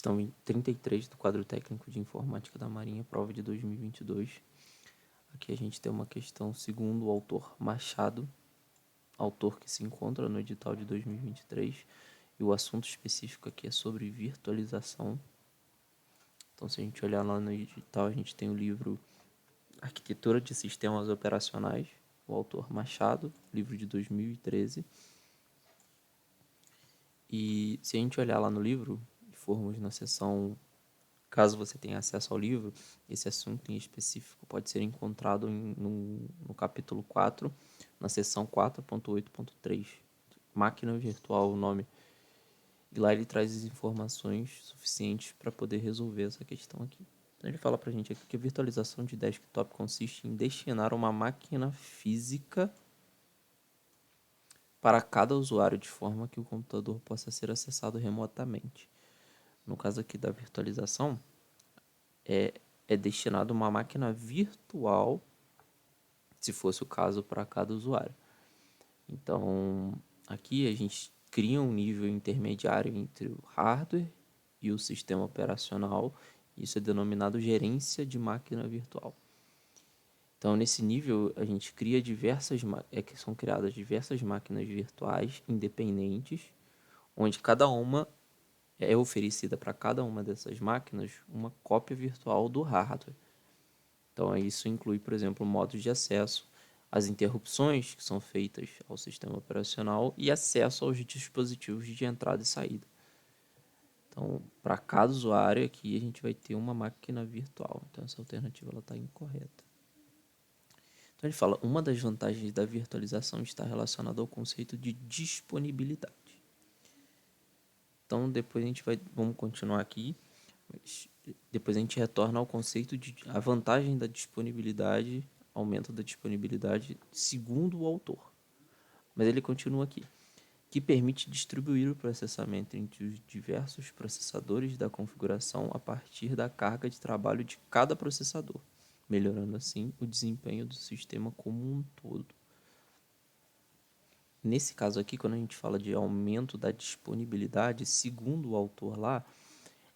Questão 33 do quadro técnico de informática da Marinha, prova de 2022. Aqui a gente tem uma questão segundo o autor Machado, autor que se encontra no edital de 2023, e o assunto específico aqui é sobre virtualização. Então, se a gente olhar lá no edital, a gente tem o livro Arquitetura de Sistemas Operacionais, o autor Machado, livro de 2013. E se a gente olhar lá no livro, e formos na seção, caso você tenha acesso ao livro, esse assunto em específico pode ser encontrado no capítulo 4, na seção 4.8.3, máquina virtual, o nome. E lá ele traz as informações suficientes para poder resolver essa questão aqui. Então ele fala para a gente aqui que a virtualização de desktop consiste em destinar uma máquina física para cada usuário de forma que o computador possa ser acessado remotamente. No caso aqui da virtualização, é destinado uma máquina virtual, se fosse o caso, para cada usuário. Então, aqui a gente cria um nível intermediário entre o hardware e o sistema operacional. Isso é denominado gerência de máquina virtual. Então, nesse nível, a gente cria são criadas diversas máquinas virtuais independentes, onde cada uma é oferecida para cada uma dessas máquinas uma cópia virtual do hardware. Então, isso inclui, por exemplo, modos de acesso, as interrupções que são feitas ao sistema operacional e acesso aos dispositivos de entrada e saída. Então, para cada usuário aqui, a gente vai ter uma máquina virtual. Então, essa alternativa está incorreta. Então, ele fala, uma das vantagens da virtualização está relacionada ao conceito de disponibilidade. Então, depois vamos continuar aqui, mas depois a gente retorna ao conceito de a vantagem da disponibilidade, aumento da disponibilidade, segundo o autor. Mas ele continua aqui, que permite distribuir o processamento entre os diversos processadores da configuração a partir da carga de trabalho de cada processador, melhorando assim o desempenho do sistema como um todo. Nesse caso aqui, quando a gente fala de aumento da disponibilidade, segundo o autor lá,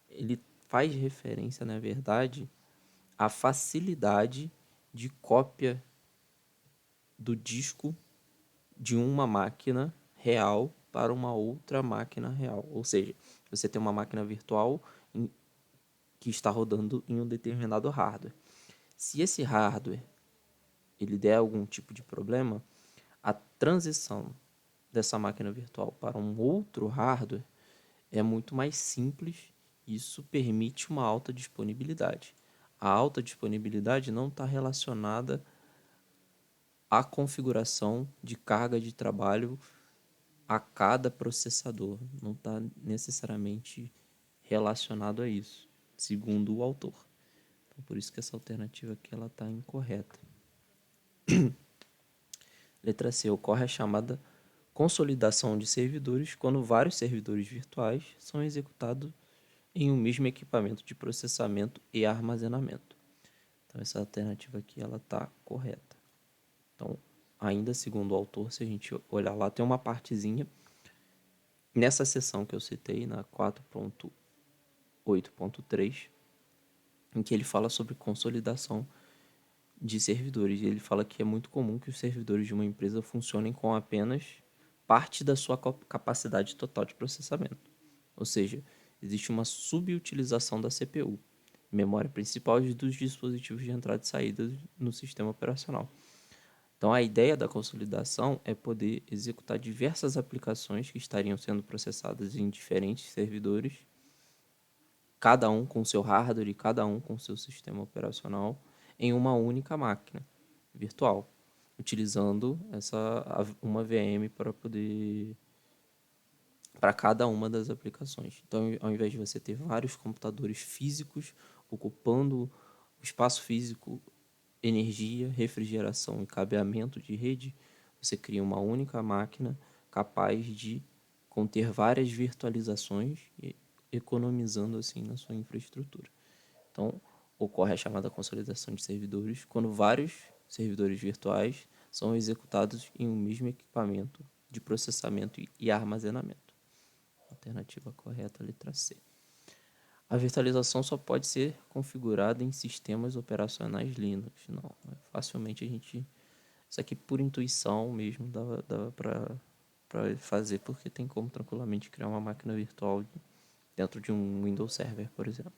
ele faz referência, na verdade, à facilidade de cópia do disco de uma máquina real para uma outra máquina real. Ou seja, você tem uma máquina virtual que está rodando em um determinado hardware. Se esse hardware ele der algum tipo de problema, a transição dessa máquina virtual para um outro hardware é muito mais simples. Isso permite uma alta disponibilidade. A alta disponibilidade não está relacionada à configuração de carga de trabalho a cada processador. Não está necessariamente relacionado a isso, segundo o autor. Então, por isso que essa alternativa aqui está incorreta. Letra C. Ocorre a chamada consolidação de servidores quando vários servidores virtuais são executados em um mesmo equipamento de processamento e armazenamento. Então, essa alternativa aqui está correta. Então, ainda segundo o autor, se a gente olhar lá, tem uma partezinha nessa seção que eu citei, na 4.8.3, em que ele fala sobre consolidação de servidores. E ele fala que é muito comum que os servidores de uma empresa funcionem com apenas parte da sua capacidade total de processamento. Ou seja, existe uma subutilização da CPU, memória principal e dos dispositivos de entrada e saída no sistema operacional. Então, a ideia da consolidação é poder executar diversas aplicações que estariam sendo processadas em diferentes servidores, cada um com seu hardware e cada um com seu sistema operacional, em uma única máquina virtual, utilizando uma VM para cada uma das aplicações. Então, ao invés de você ter vários computadores físicos ocupando o espaço físico, energia, refrigeração e cabeamento de rede, você cria uma única máquina capaz de conter várias virtualizações, economizando assim na sua infraestrutura. Então, ocorre a chamada consolidação de servidores quando vários servidores virtuais são executados em um mesmo equipamento de processamento e armazenamento. Alternativa correta, letra C. A virtualização só pode ser configurada em sistemas operacionais Linux. Não, facilmente a gente... Isso aqui por intuição mesmo dava para fazer, porque tem como tranquilamente criar uma máquina virtual dentro de um Windows Server, por exemplo.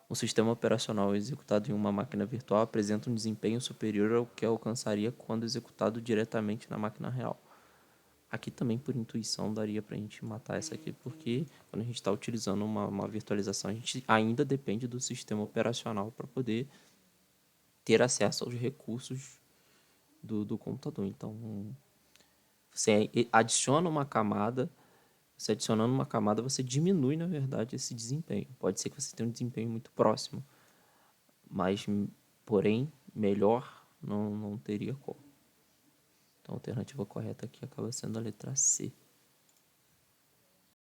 Um sistema operacional executado em uma máquina virtual apresenta um desempenho superior ao que alcançaria quando executado diretamente na máquina real. Aqui também, por intuição, daria para a gente matar essa aqui, porque quando a gente está utilizando uma virtualização, a gente ainda depende do sistema operacional para poder ter acesso aos recursos do computador. Então, você adiciona uma camada, você adicionando uma camada, você diminui, na verdade, esse desempenho. Pode ser que você tenha um desempenho muito próximo, mas, porém, melhor não teria como. Então, a alternativa correta aqui acaba sendo a letra C.